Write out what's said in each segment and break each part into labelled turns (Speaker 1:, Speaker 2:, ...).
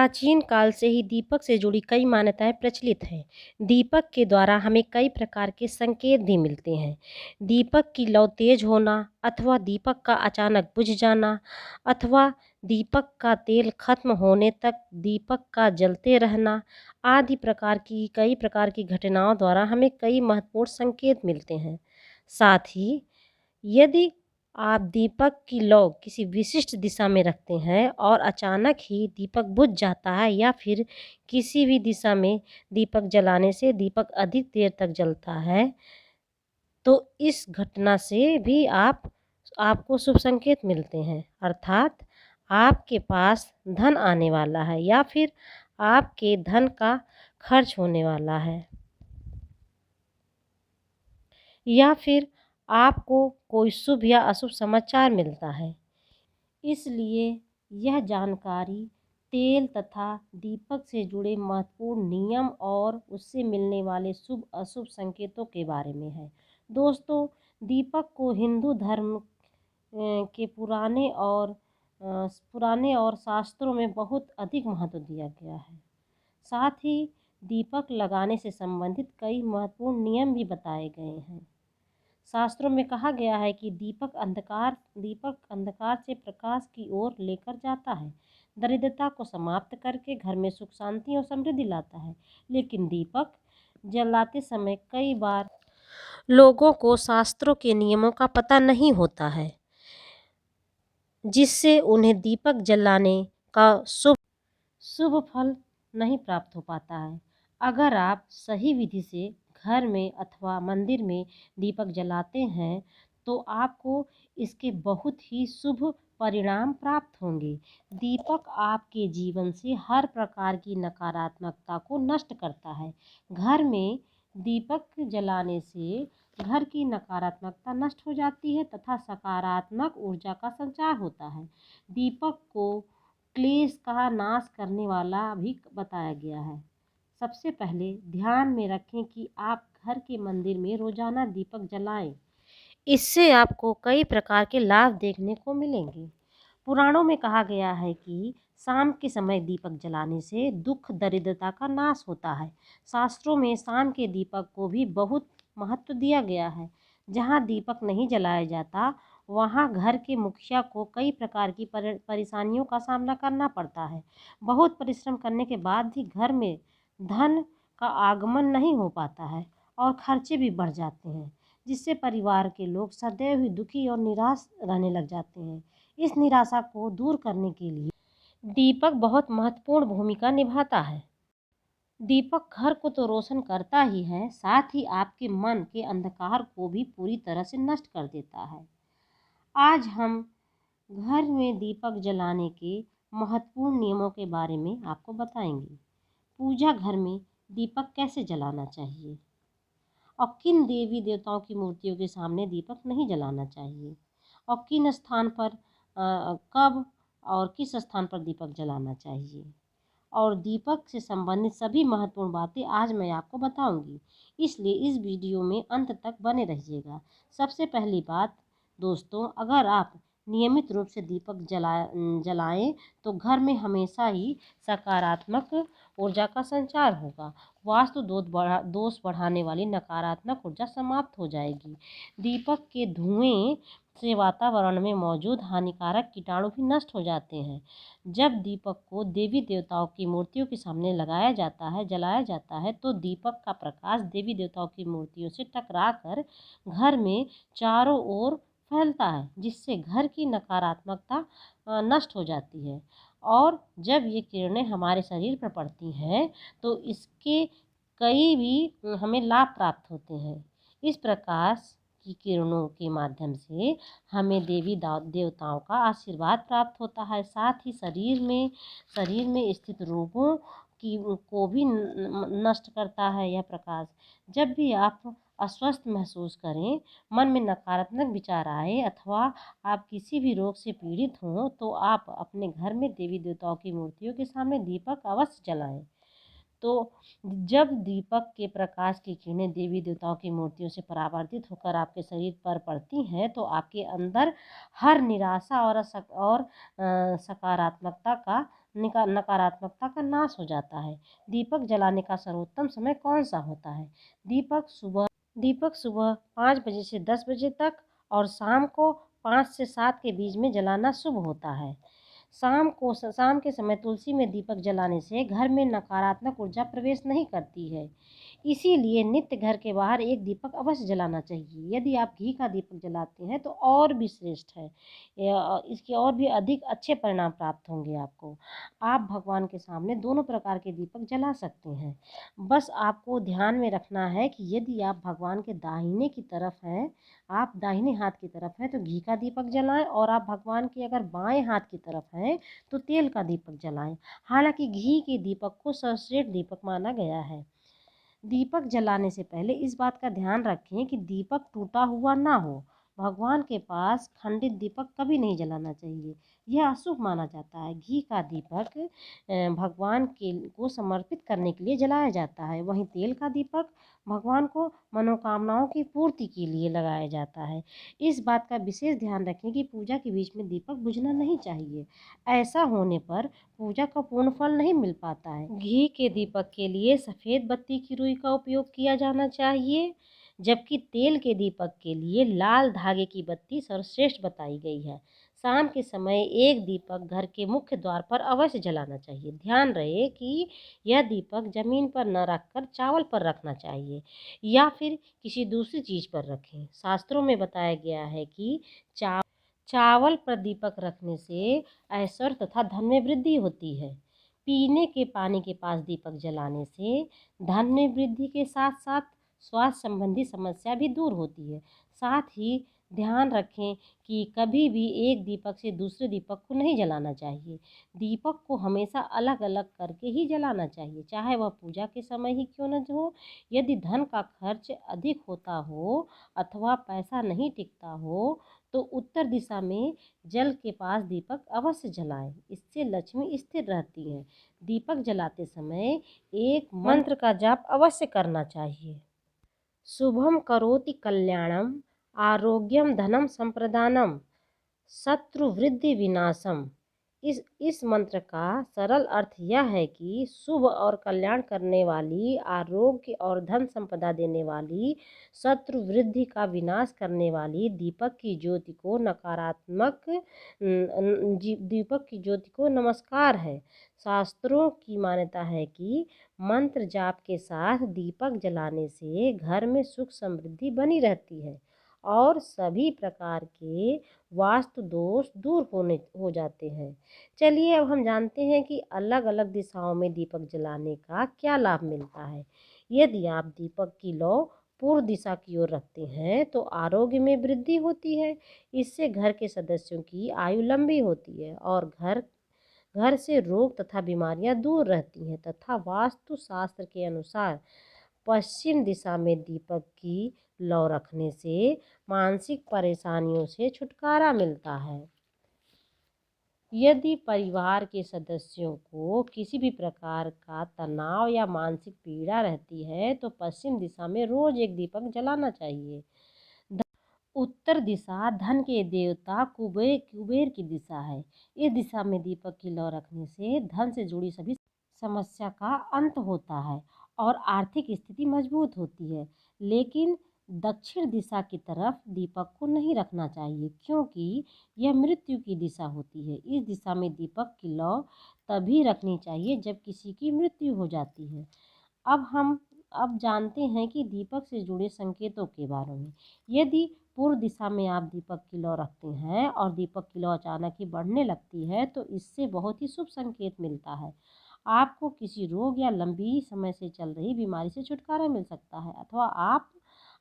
Speaker 1: प्राचीन काल से ही दीपक से जुड़ी कई मान्यताएं प्रचलित हैं। दीपक के द्वारा हमें कई प्रकार के संकेत भी मिलते हैं। दीपक की लौ तेज होना अथवा दीपक का अचानक बुझ जाना अथवा दीपक का तेल खत्म होने तक दीपक का जलते रहना आदि कई प्रकार की घटनाओं द्वारा हमें कई महत्वपूर्ण संकेत मिलते हैं। साथ ही यदि आप दीपक की लौ किसी विशिष्ट दिशा में रखते हैं और अचानक ही दीपक बुझ जाता है या फिर किसी भी दिशा में दीपक जलाने से दीपक अधिक देर तक जलता है, तो इस घटना से भी आपको शुभ संकेत मिलते हैं। अर्थात आपके पास धन आने वाला है या फिर आपके धन का खर्च होने वाला है या फिर आपको कोई शुभ या अशुभ समाचार मिलता है। इसलिए यह जानकारी तेल तथा दीपक से जुड़े महत्वपूर्ण नियम और उससे मिलने वाले शुभ अशुभ संकेतों के बारे में है। दोस्तों, दीपक को हिंदू धर्म के पुराने और शास्त्रों में बहुत अधिक महत्व दिया गया है। साथ ही दीपक लगाने से संबंधित कई महत्वपूर्ण नियम भी बताए गए हैं। शास्त्रों में कहा गया है कि दीपक अंधकार से प्रकाश की ओर लेकर जाता है, दरिद्रता को समाप्त करके घर में सुख शांति और समृद्धि लाता है। लेकिन दीपक जलाते समय कई बार लोगों को शास्त्रों के नियमों का पता नहीं होता है, जिससे उन्हें दीपक जलाने का शुभ फल नहीं प्राप्त हो पाता है। अगर आप सही विधि से घर में अथवा मंदिर में दीपक जलाते हैं तो आपको इसके बहुत ही शुभ परिणाम प्राप्त होंगे। दीपक आपके जीवन से हर प्रकार की नकारात्मकता को नष्ट करता है। घर में दीपक जलाने से घर की नकारात्मकता नष्ट हो जाती है तथा सकारात्मक ऊर्जा का संचार होता है। दीपक को क्लेश का नाश करने वाला भी बताया गया है। सबसे पहले ध्यान में रखें कि आप घर के मंदिर में रोजाना दीपक जलाएं। इससे आपको कई प्रकार के लाभ देखने को मिलेंगे। पुराणों में कहा गया है कि शाम के समय दीपक जलाने से दुख दरिद्रता का नाश होता है। शास्त्रों में शाम के दीपक को भी बहुत महत्व दिया गया है। जहाँ दीपक नहीं जलाया जाता वहाँ घर के मुखिया को कई प्रकार की परेशानियों का सामना करना पड़ता है। बहुत परिश्रम करने के बाद भी घर में धन का आगमन नहीं हो पाता है और खर्चे भी बढ़ जाते हैं, जिससे परिवार के लोग सदैव ही दुखी और निराश रहने लग जाते हैं। इस निराशा को दूर करने के लिए दीपक बहुत महत्वपूर्ण भूमिका निभाता है। दीपक घर को तो रोशन करता ही है, साथ ही आपके मन के अंधकार को भी पूरी तरह से नष्ट कर देता है। आज हम घर में दीपक जलाने के महत्वपूर्ण नियमों के बारे में आपको बताएंगे। पूजा घर में दीपक कैसे जलाना चाहिए और किन देवी देवताओं की मूर्तियों के सामने दीपक नहीं जलाना चाहिए और किन स्थान पर कब और किस स्थान पर दीपक जलाना चाहिए और दीपक से संबंधित सभी महत्वपूर्ण बातें आज मैं आपको बताऊंगी। इसलिए इस वीडियो में अंत तक बने रहिएगा। सबसे पहली बात दोस्तों, अगर आप नियमित रूप से दीपक जलाएं तो घर में हमेशा ही सकारात्मक ऊर्जा का संचार होगा। वास्तु दोष बढ़ाने वाली नकारात्मक ऊर्जा समाप्त हो जाएगी। दीपक के धुएं से वातावरण में मौजूद हानिकारक कीटाणु भी नष्ट हो जाते हैं। जब दीपक को देवी देवताओं की मूर्तियों के सामने जलाया जाता है तो दीपक का प्रकाश देवी देवताओं की मूर्तियों से टकराकर घर में चारों ओर फैलता है, जिससे घर की नकारात्मकता नष्ट हो जाती है। और जब ये किरणें हमारे शरीर पर पड़ती हैं तो इसके कई भी हमें लाभ प्राप्त होते हैं। इस प्रकाश की किरणों के माध्यम से हमें देवी देवताओं का आशीर्वाद प्राप्त होता है। साथ ही शरीर में स्थित रोगों को भी नष्ट करता है यह प्रकाश। जब भी आप अस्वस्थ महसूस करें, मन में नकारात्मक विचार आए अथवा आप किसी भी रोग से पीड़ित हों तो आप अपने घर में देवी देवताओं की मूर्तियों के सामने दीपक अवश्य जलाएं। तो जब दीपक के प्रकाश की किरणें देवी देवताओं की मूर्तियों से परावर्तित होकर आपके शरीर पर पड़ती हैं तो आपके अंदर हर निराशा और सकारात्मकता का नकारात्मकता का नाश हो जाता है। दीपक जलाने का सर्वोत्तम समय कौन सा होता है? दीपक सुबह 5 बजे से 10 बजे तक और शाम को 5 से 7 के बीच में जलाना शुभ होता है। शाम के समय तुलसी में दीपक जलाने से घर में नकारात्मक ऊर्जा प्रवेश नहीं करती है। इसीलिए नित्य घर के बाहर एक दीपक अवश्य जलाना चाहिए। यदि आप घी का दीपक जलाते हैं तो और भी श्रेष्ठ है, इसके और भी अधिक अच्छे परिणाम प्राप्त होंगे आपको। आप भगवान के सामने दोनों प्रकार के दीपक जला सकते हैं। बस आपको ध्यान में रखना है कि यदि आप भगवान के दाहिने की तरफ हैं, आप दाहिने हाथ की तरफ हैं तो घी का दीपक जलाएं, और आप भगवान के अगर बाएं हाथ की तरफ हैं तो तेल का दीपक जलाएं। हालांकि घी के दीपक को सर्वश्रेष्ठ दीपक माना गया है। दीपक जलाने से पहले इस बात का ध्यान रखें कि दीपक टूटा हुआ ना हो। भगवान के पास खंडित दीपक कभी नहीं जलाना चाहिए, यह अशुभ माना जाता है। घी का दीपक भगवान को समर्पित करने के लिए जलाया जाता है, वहीं तेल का दीपक भगवान को मनोकामनाओं की पूर्ति के लिए लगाया जाता है। इस बात का विशेष ध्यान रखें कि पूजा के बीच में दीपक बुझना नहीं चाहिए। ऐसा होने पर पूजा का पूर्ण फल नहीं मिल पाता है। घी के दीपक के लिए सफ़ेद बत्ती की रुई का उपयोग किया जाना चाहिए, जबकि तेल के दीपक के लिए लाल धागे की बत्ती सर्वश्रेष्ठ बताई गई है। शाम के समय एक दीपक घर के मुख्य द्वार पर अवश्य जलाना चाहिए। ध्यान रहे कि यह दीपक जमीन पर न रखकर चावल पर रखना चाहिए या फिर किसी दूसरी चीज पर रखें। शास्त्रों में बताया गया है कि चावल पर दीपक रखने से ऐश्वर्य तथा धन में वृद्धि होती है। पीने के पानी के पास दीपक जलाने से धन में वृद्धि के साथ साथ स्वास्थ्य संबंधी समस्या भी दूर होती है। साथ ही ध्यान रखें कि कभी भी एक दीपक से दूसरे दीपक को नहीं जलाना चाहिए। दीपक को हमेशा अलग अलग करके ही जलाना चाहिए, चाहे वह पूजा के समय ही क्यों न हो। यदि धन का खर्च अधिक होता हो अथवा पैसा नहीं टिकता हो तो उत्तर दिशा में जल के पास दीपक अवश्य जलाएं, इससे लक्ष्मी स्थिर रहती है। दीपक जलाते समय एक मंत्र का जाप अवश्य करना चाहिए। शुभम करोति कल्याणम आरोग्यम धनम संप्रदानम शत्रुवृद्धि विनाशम। इस मंत्र का सरल अर्थ यह है कि शुभ और कल्याण करने वाली, आरोग्य और धन संपदा देने वाली, शत्रु वृद्धि का विनाश करने वाली दीपक की ज्योति को नमस्कार है। शास्त्रों की मान्यता है कि मंत्र जाप के साथ दीपक जलाने से घर में सुख समृद्धि बनी रहती है और सभी प्रकार के वास्तु दोष दूर हो जाते हैं। चलिए अब हम जानते हैं कि अलग अलग दिशाओं में दीपक जलाने का क्या लाभ मिलता है। यदि आप दीपक की लौ पूर्व दिशा की ओर रखते हैं तो आरोग्य में वृद्धि होती है। इससे घर के सदस्यों की आयु लंबी होती है और घर से रोग तथा बीमारियां दूर रहती हैं तथा वास्तु शास्त्र के अनुसार पश्चिम दिशा में दीपक की लौ रखने से मानसिक परेशानियों से छुटकारा मिलता है। यदि परिवार के सदस्यों को किसी भी प्रकार का तनाव या मानसिक पीड़ा रहती है तो पश्चिम दिशा में रोज एक दीपक जलाना चाहिए। उत्तर दिशा धन के देवता कुबेर की दिशा है। इस दिशा में दीपक की लौ रखने से धन से जुड़ी सभी समस्या का अंत होता है और आर्थिक स्थिति मजबूत होती है। लेकिन दक्षिण दिशा की तरफ दीपक को नहीं रखना चाहिए क्योंकि यह मृत्यु की दिशा होती है। इस दिशा में दीपक की लौ तभी रखनी चाहिए जब किसी की मृत्यु हो जाती है। अब जानते हैं कि दीपक से जुड़े संकेतों के बारे में। यदि पूर्व दिशा में आप दीपक की लौ रखते हैं और दीपक की लौ अचानक ही बढ़ने लगती है तो इससे बहुत ही शुभ संकेत मिलता है। आपको किसी रोग या लंबी समय से चल रही बीमारी से छुटकारा मिल सकता है अथवा आप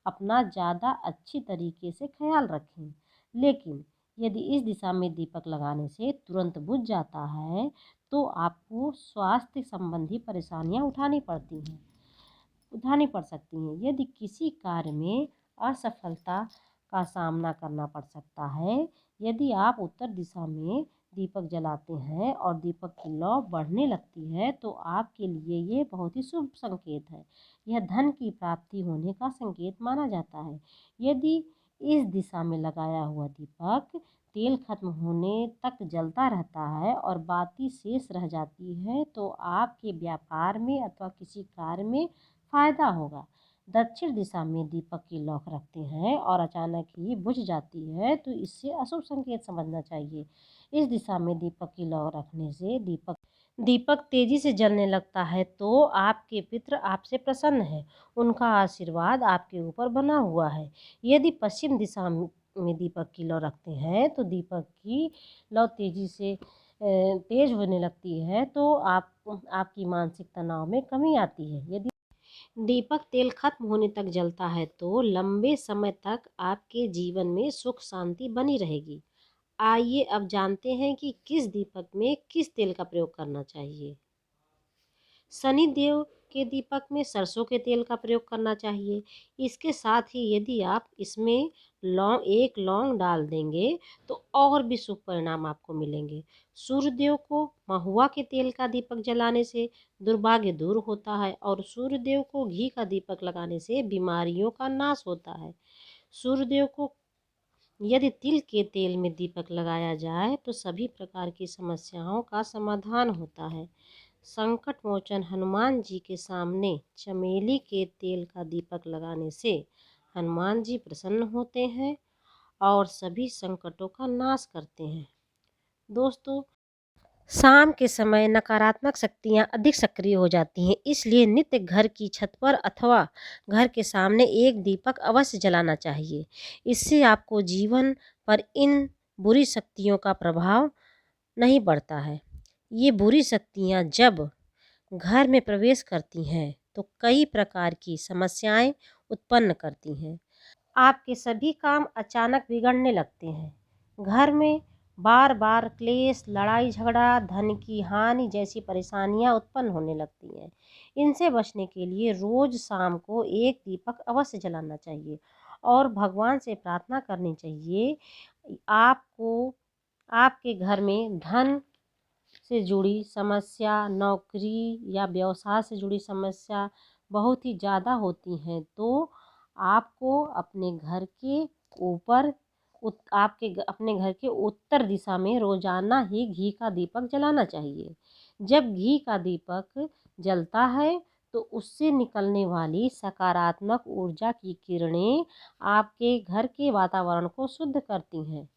Speaker 1: अपना ज़्यादा अच्छी तरीके से ख्याल रखें। लेकिन यदि इस दिशा में दीपक लगाने से तुरंत बुझ जाता है तो आपको स्वास्थ्य संबंधी परेशानियां उठानी पड़ सकती हैं। यदि किसी कार्य में असफलता का सामना करना पड़ सकता है। यदि आप उत्तर दिशा में दीपक जलाते हैं और दीपक की लौ बढ़ने लगती है तो आपके लिए ये बहुत ही शुभ संकेत है। यह धन की प्राप्ति होने का संकेत माना जाता है। यदि इस दिशा में लगाया हुआ दीपक तेल खत्म होने तक जलता रहता है और बाती शेष रह जाती है तो आपके व्यापार में अथवा किसी कार्य में फायदा होगा। दक्षिण दिशा में दीपक की लौ रखते हैं और अचानक ही बुझ जाती है तो इससे अशुभ संकेत समझना चाहिए। इस दिशा में दीपक की लौ रखने से दीपक तेजी से जलने लगता है तो आपके पितृ आपसे प्रसन्न है, उनका आशीर्वाद आपके ऊपर बना हुआ है। यदि पश्चिम दिशा में दीपक की लौ रखते हैं तो दीपक की लौ तेजी से तेज होने लगती है तो आपकी मानसिक तनाव में कमी आती है। यदि दीपक तेल खत्म होने तक जलता है तो लंबे समय तक आपके जीवन में सुख शांति बनी रहेगी। आइए अब जानते हैं कि किस दीपक में किस तेल का प्रयोग करना चाहिए। शनि देव के दीपक में सरसों के तेल का प्रयोग करना चाहिए। इसके साथ ही यदि आप इसमें एक लौंग डाल देंगे तो और भी शुभ परिणाम आपको मिलेंगे। सूर्य देव को महुआ के तेल का दीपक जलाने से दुर्भाग्य दूर होता है और सूर्य देव को घी का दीपक लगाने से बीमारियों का नाश होता है। सूर्य देव को यदि तिल के तेल में दीपक लगाया जाए तो सभी प्रकार की समस्याओं का समाधान होता है। संकट मोचन हनुमान जी के सामने चमेली के तेल का दीपक लगाने से हनुमान जी प्रसन्न होते हैं और सभी संकटों का नाश करते हैं। दोस्तों, शाम के समय नकारात्मक शक्तियाँ अधिक सक्रिय हो जाती हैं, इसलिए नित्य घर की छत पर अथवा घर के सामने एक दीपक अवश्य जलाना चाहिए। इससे आपको जीवन पर इन बुरी शक्तियों का प्रभाव नहीं पड़ता है। ये बुरी शक्तियाँ जब घर में प्रवेश करती हैं तो कई प्रकार की समस्याएं उत्पन्न करती हैं। आपके सभी काम अचानक बिगड़ने लगते हैं। घर में बार बार क्लेश, लड़ाई झगड़ा, धन की हानि जैसी परेशानियां उत्पन्न होने लगती हैं। इनसे बचने के लिए रोज शाम को एक दीपक अवश्य जलाना चाहिए और भगवान से प्रार्थना करनी चाहिए आपको आपके घर में धन से जुड़ी समस्या, नौकरी या व्यवसाय से जुड़ी समस्या बहुत ही ज़्यादा होती हैं तो आपको अपने घर के उत्तर दिशा में रोजाना ही घी का दीपक जलाना चाहिए। जब घी का दीपक जलता है तो उससे निकलने वाली सकारात्मक ऊर्जा की किरणें आपके घर के वातावरण को शुद्ध करती हैं।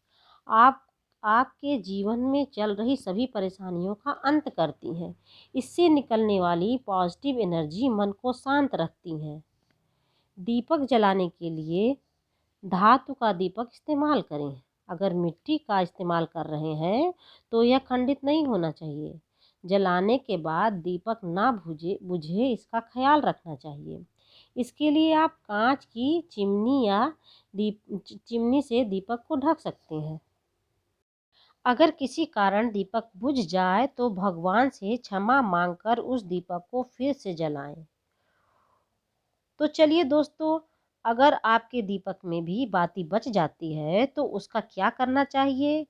Speaker 1: आपके जीवन में चल रही सभी परेशानियों का अंत करती हैं। इससे निकलने वाली पॉजिटिव एनर्जी मन को शांत रखती है। दीपक जलाने के लिए धातु का दीपक इस्तेमाल करें। अगर मिट्टी का इस्तेमाल कर रहे हैं तो यह खंडित नहीं होना चाहिए। जलाने के बाद दीपक ना बुझे इसका ख्याल रखना चाहिए। इसके लिए आप कांच की चिमनी से दीपक को ढक सकते हैं। अगर किसी कारण दीपक बुझ जाए तो भगवान से क्षमा मांगकर उस दीपक को फिर से जलाएं। तो चलिए दोस्तों, अगर आपके दीपक में भी बाती बच जाती है तो उसका क्या करना चाहिए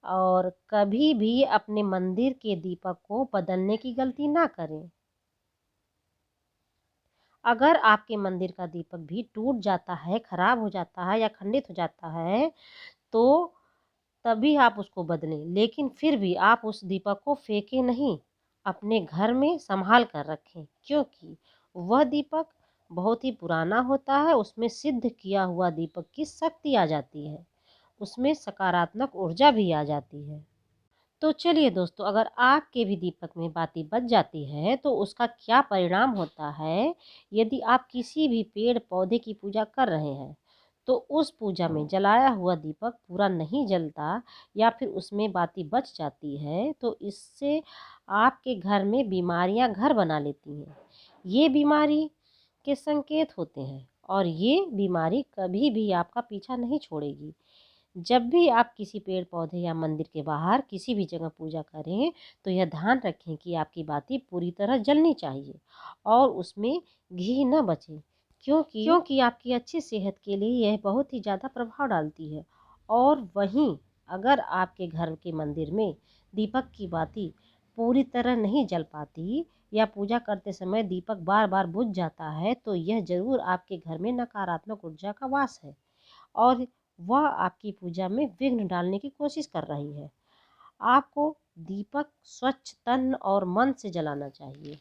Speaker 1: और कभी भी अपने मंदिर के दीपक को बदलने की गलती ना करें। अगर आपके मंदिर का दीपक भी टूट जाता है, खराब हो जाता है या खंडित हो जाता है तो तभी आप उसको बदलें, लेकिन फिर भी आप उस दीपक को फेंके नहीं, अपने घर में संभाल कर रखें क्योंकि वह दीपक बहुत ही पुराना होता है। उसमें सिद्ध किया हुआ दीपक की शक्ति आ जाती है, उसमें सकारात्मक ऊर्जा भी आ जाती है। तो चलिए दोस्तों, अगर आपके भी दीपक में बाती बच जाती है तो उसका क्या परिणाम होता है। यदि आप किसी भी पेड़ पौधे की पूजा कर रहे हैं तो उस पूजा में जलाया हुआ दीपक पूरा नहीं जलता या फिर उसमें बाती बच जाती है तो इससे आपके घर में बीमारियां घर बना लेती हैं। ये बीमारी के संकेत होते हैं और ये बीमारी कभी भी आपका पीछा नहीं छोड़ेगी। जब भी आप किसी पेड़ पौधे या मंदिर के बाहर किसी भी जगह पूजा करें तो यह ध्यान रखें कि आपकी बाती पूरी तरह जलनी चाहिए और उसमें घी न बचे क्योंकि आपकी अच्छी सेहत के लिए यह बहुत ही ज़्यादा प्रभाव डालती है। और वहीं अगर आपके घर के मंदिर में दीपक की बाती पूरी तरह नहीं जल पाती या पूजा करते समय दीपक बार बार बुझ जाता है तो यह जरूर आपके घर में नकारात्मक ऊर्जा का वास है और वह आपकी पूजा में विघ्न डालने की कोशिश कर रही है। आपको दीपक स्वच्छ तन और मन से जलाना चाहिए।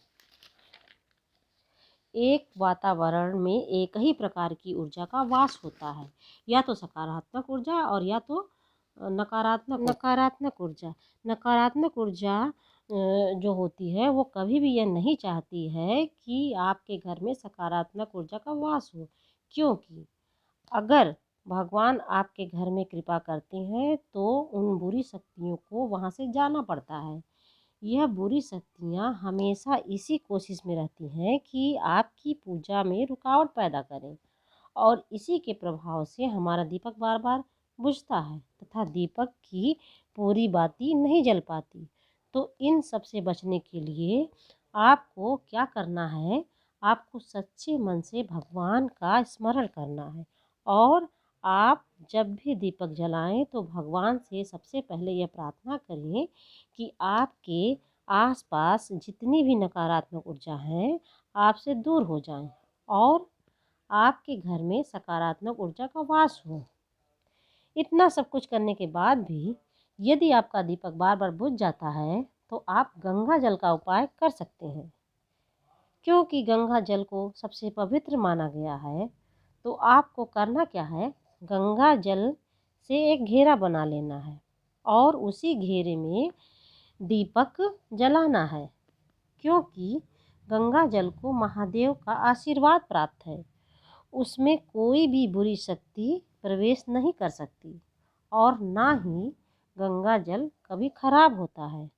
Speaker 1: एक वातावरण में एक ही प्रकार की ऊर्जा का वास होता है, या तो सकारात्मक ऊर्जा और या तो नकारात्मक ऊर्जा। नकारात्मक ऊर्जा जो होती है वो कभी भी यह नहीं चाहती है कि आपके घर में सकारात्मक ऊर्जा का वास हो, क्योंकि अगर भगवान आपके घर में कृपा करते हैं तो उन बुरी शक्तियों को वहाँ से जाना पड़ता है। यह बुरी शक्तियाँ हमेशा इसी कोशिश में रहती हैं कि आपकी पूजा में रुकावट पैदा करें, और इसी के प्रभाव से हमारा दीपक बार बार बुझता है तथा दीपक की पूरी बाती नहीं जल पाती। तो इन सब से बचने के लिए आपको क्या करना है, आपको सच्चे मन से भगवान का स्मरण करना है, और आप जब भी दीपक जलाएं तो भगवान से सबसे पहले यह प्रार्थना करें कि आपके आसपास जितनी भी नकारात्मक ऊर्जा है आपसे दूर हो जाएं और आपके घर में सकारात्मक ऊर्जा का वास हो। इतना सब कुछ करने के बाद भी यदि आपका दीपक बार बार बुझ जाता है तो आप गंगा जल का उपाय कर सकते हैं। क्योंकि गंगा जल को सबसे पवित्र माना गया है, तो आपको करना क्या है, गंगा जल से एक घेरा बना लेना है और उसी घेरे में दीपक जलाना है, क्योंकि गंगा जल को महादेव का आशीर्वाद प्राप्त है। उसमें कोई भी बुरी शक्ति प्रवेश नहीं कर सकती और ना ही गंगा जल कभी खराब होता है।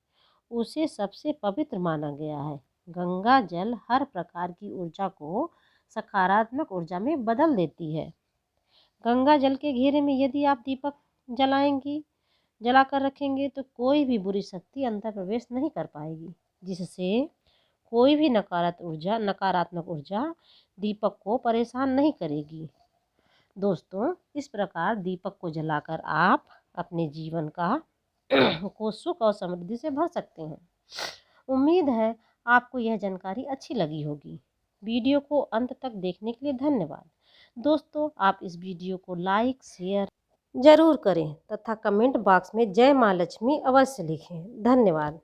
Speaker 1: उसे सबसे पवित्र माना गया है। गंगा जल हर प्रकार की ऊर्जा को सकारात्मक ऊर्जा में बदल देती है। गंगा जल के घेरे में यदि आप दीपक जलाकर रखेंगे तो कोई भी बुरी शक्ति अंदर प्रवेश नहीं कर पाएगी, जिससे कोई भी नकारात्मक ऊर्जा दीपक को परेशान नहीं करेगी। दोस्तों, इस प्रकार दीपक को जलाकर आप अपने जीवन का को सुख और समृद्धि से भर सकते हैं। उम्मीद है आपको यह जानकारी अच्छी लगी होगी। वीडियो को अंत तक देखने के लिए धन्यवाद। दोस्तों, आप इस वीडियो को लाइक शेयर जरूर करें तथा कमेंट बॉक्स में जय माँ लक्ष्मी अवश्य लिखें। धन्यवाद।